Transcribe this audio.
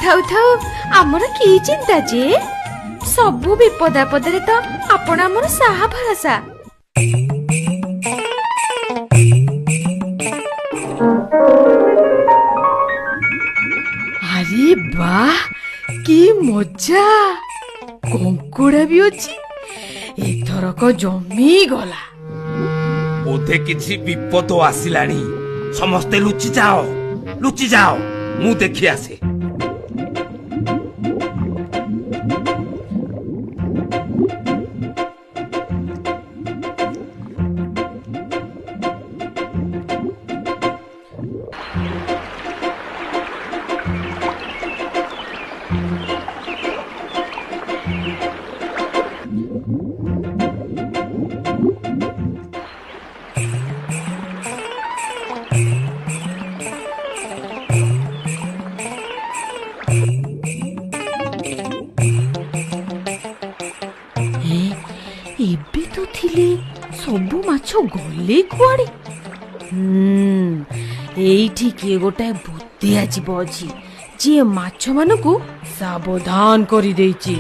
ଥାଉ ଥାଉ ଆମର କି ଚିନ୍ତା ଯେ ସବୁ ବିପଦ ଆପଦରେ ତ ଆପଣ ଆମର ସାହା ଭରସା। ଆରେ ବାଃ କି ମଜା, କଙ୍କଡା ବି ଅଛି। ଏଥରକ ଜମି ଗଲା। ବୋଧେ କିଛି ବିପଦ ଆସିଲାଣି। ସମସ୍ତେ ଲୁଚି ଯାଅ, ଲୁଚି ଯାଅ, ମୁଁ ଦେଖି ଆସେ। ଏବେ ତ ଥିଲେ ସବୁ ମାଛ ଗଲେ କୁଆଡେ? ଏଇଠି କିଏ ଗୋଟାଏ ଭୂତିଆ ଜୀବ ଅଛି ଯିଏ ମାଛ ମାନଙ୍କୁ ସାବଧାନ କରିଦେଇଛି।